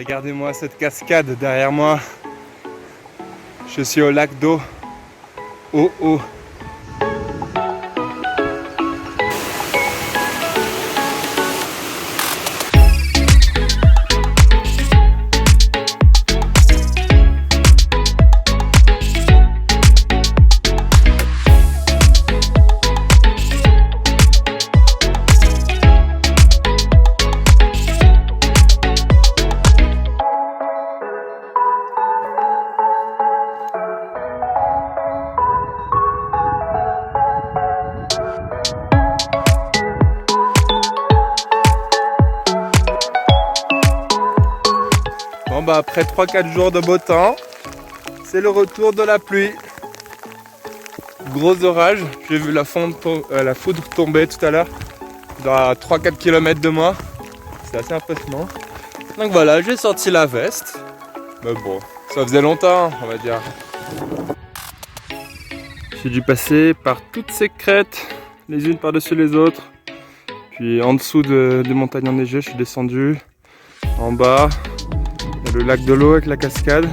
Regardez-moi cette cascade derrière moi. Je suis au lac d'eau. Oh. Bon bah après 3-4 jours de beau temps, c'est le retour de la pluie. Gros orage, j'ai vu la foudre tomber tout à l'heure, à 3-4 km de moi. C'est assez impressionnant. Donc voilà, j'ai sorti la veste. Mais bon, ça faisait longtemps, on va dire. J'ai dû passer par toutes ces crêtes, les unes par-dessus les autres. Puis en dessous des montagnes enneigées, je suis descendu. En bas, il y a le lac de l'eau avec la cascade.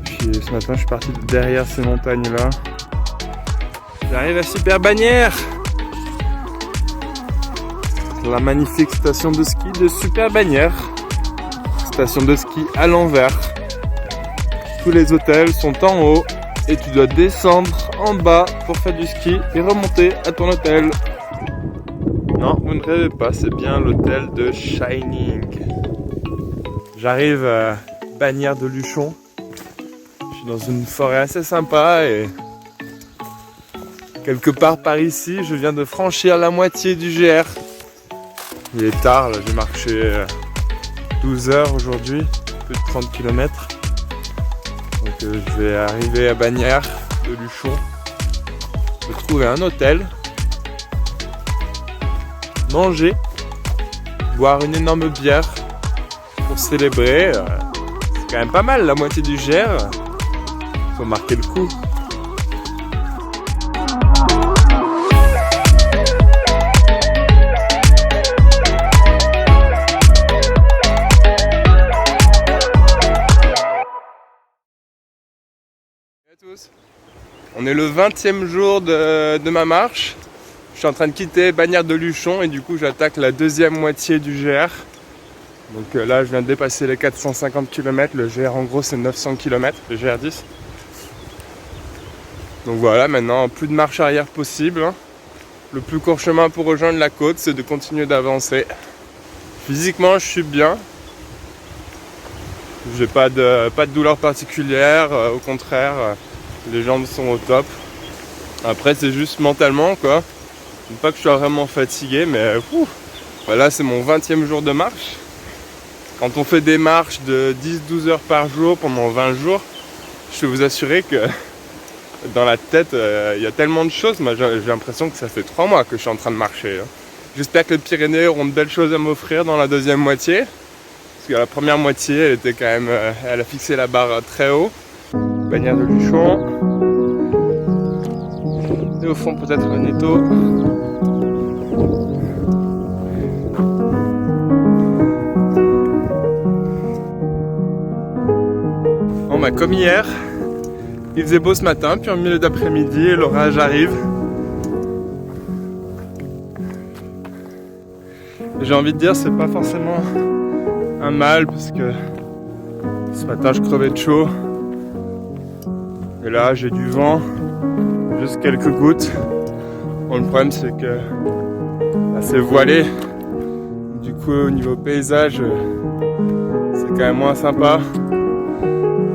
Puis ce matin, je suis parti derrière ces montagnes-là. J'arrive à Super-Bagnères, la magnifique station de ski de Super-Bagnères. Station de ski à l'envers. Tous les hôtels sont en haut et tu dois descendre en bas pour faire du ski et remonter à ton hôtel. Non, vous ne rêvez pas, c'est bien l'hôtel de Shining. J'arrive à Bagnères de Luchon. Je suis dans une forêt assez sympa et quelque part par ici, je viens de franchir la moitié du GR. Il est tard, là, j'ai marché 12 heures aujourd'hui, plus de 30 km. Donc je vais arriver à Bagnères de Luchon. Je vais trouver un hôtel, manger, boire une énorme bière pour célébrer. C'est quand même pas mal, la moitié du GR. Faut marquer le coup. Tous. On est le 20e jour de ma marche. Je suis en train de quitter Bagnères de Luchon et du coup j'attaque la deuxième moitié du GR. Donc là je viens de dépasser les 450 km. Le GR en gros c'est 900 km, le GR10. Donc voilà, maintenant plus de marche arrière possible. Le plus court chemin pour rejoindre la côte, c'est de continuer d'avancer. Physiquement je suis bien. J'ai pas de douleur particulière, au contraire, les jambes sont au top. Après c'est juste mentalement quoi. Pas que je sois vraiment fatigué, mais voilà, c'est mon 20e jour de marche. Quand on fait des marches de 10-12 heures par jour pendant 20 jours, je peux vous assurer que dans la tête, il y a tellement de choses. Moi j'ai l'impression que ça fait 3 mois que je suis en train de marcher. J'espère que les Pyrénées auront de belles choses à m'offrir dans la deuxième moitié. Parce que la première moitié, elle était quand même, elle a fixé la barre très haut. Bagnères de Luchon. Et au fond peut-être un étau. Bon bah comme hier, il faisait beau ce matin, puis en milieu d'après-midi, l'orage arrive. J'ai envie de dire, c'est pas forcément un mal parce que ce matin je crevais de chaud et là j'ai du vent, juste quelques gouttes. Bon, le problème c'est que là, c'est voilé, du coup au niveau paysage c'est quand même moins sympa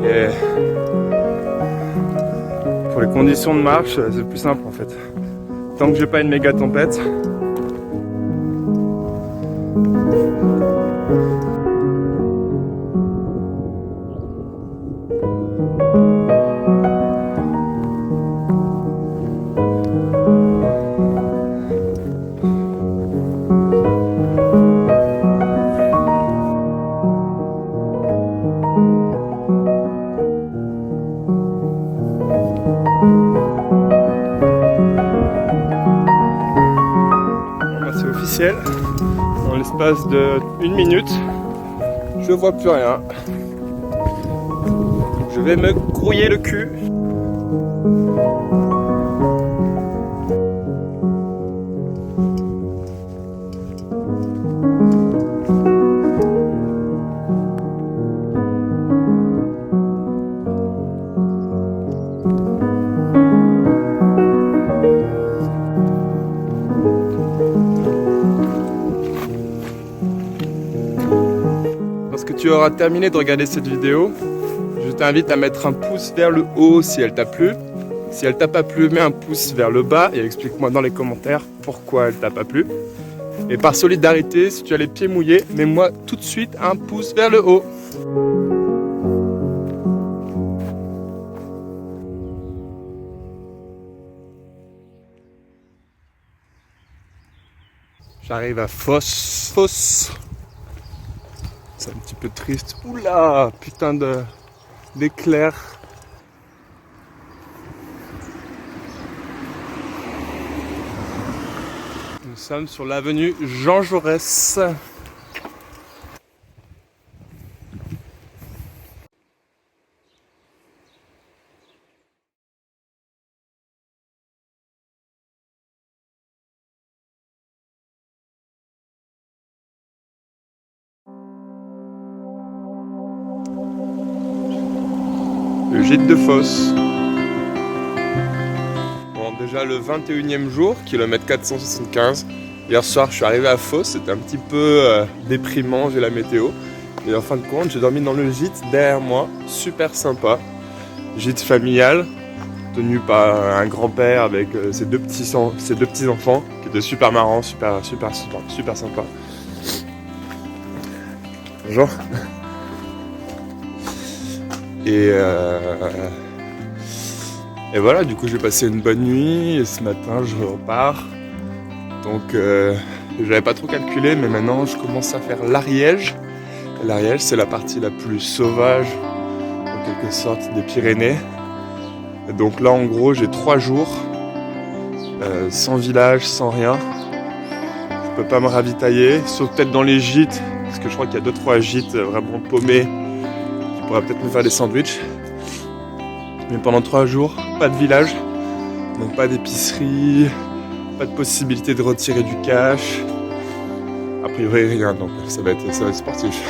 et pour les conditions de marche c'est plus simple en fait. Tant que j'ai pas une méga tempête. Dans l'espace de 1 minute, Je vois plus rien. Je vais me grouiller le cul. Lorsque tu auras terminé de regarder cette vidéo, je t'invite à mettre un pouce vers le haut si elle t'a plu. Si elle t'a pas plu, mets un pouce vers le bas et explique-moi dans les commentaires pourquoi elle t'a pas plu. Et par solidarité, si tu as les pieds mouillés, mets-moi tout de suite un pouce vers le haut. J'arrive à Fos. C'est un petit peu triste. Oula, putain d'éclair. Nous sommes sur l'avenue Jean Jaurès. Le gîte de Fos. Bon, déjà le 21e jour, kilomètre 475. Hier soir, je suis arrivé à Fos, c'était un petit peu déprimant, j'ai la météo. Et en fin de compte, j'ai dormi dans le gîte derrière moi, super sympa. Gîte familial, tenu par un grand-père avec ses deux petits-enfants, qui étaient super marrants, super sympa. Bonjour. Et voilà, du coup j'ai passé une bonne nuit et ce matin je repars. Donc j'avais pas trop calculé, mais maintenant je commence à faire l'Ariège. L'Ariège, c'est la partie la plus sauvage, en quelque sorte, des Pyrénées. Et donc là en gros j'ai 3 jours, sans village, sans rien. Je peux pas me ravitailler, sauf peut-être dans les gîtes, parce que je crois qu'il y a 2-3 gîtes vraiment paumés. On pourrait peut-être me faire des sandwichs. Mais pendant 3 jours, pas de village, donc pas d'épicerie, pas de possibilité de retirer du cash. A priori rien, donc ça va être sportif.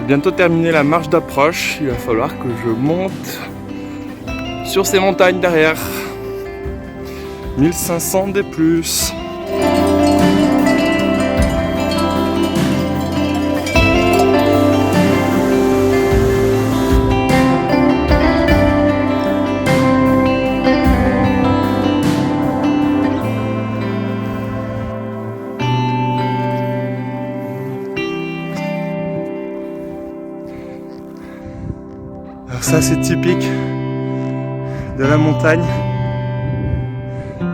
Bientôt terminé la marche d'approche, il va falloir que je monte sur ces montagnes derrière. 1500 des plus. Alors ça c'est typique de la montagne.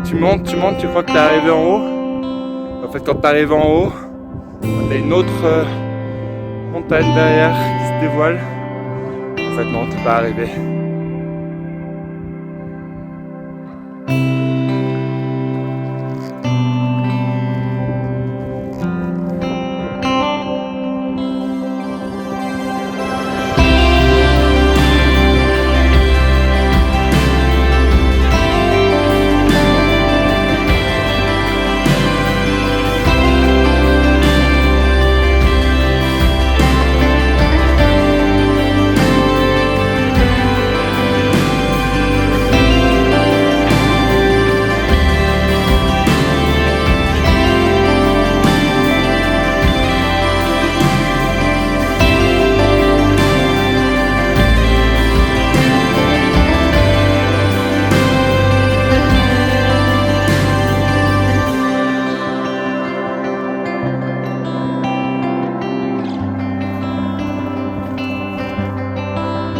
Tu montes, tu crois que t'es arrivé en haut. En fait quand t'arrives en haut, t'as une autre montagne derrière qui se dévoile. En fait non, t'es pas arrivé.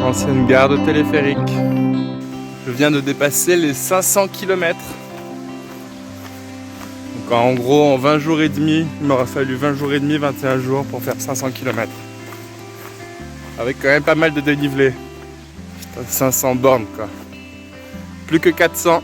Ancienne gare de téléphérique. Je viens de dépasser les 500 km. Donc en gros, en 20 jours et demi, il m'aura fallu 20 jours et demi, 21 jours pour faire 500 km. Avec quand même pas mal de dénivelé. 500 bornes quoi. Plus que 400.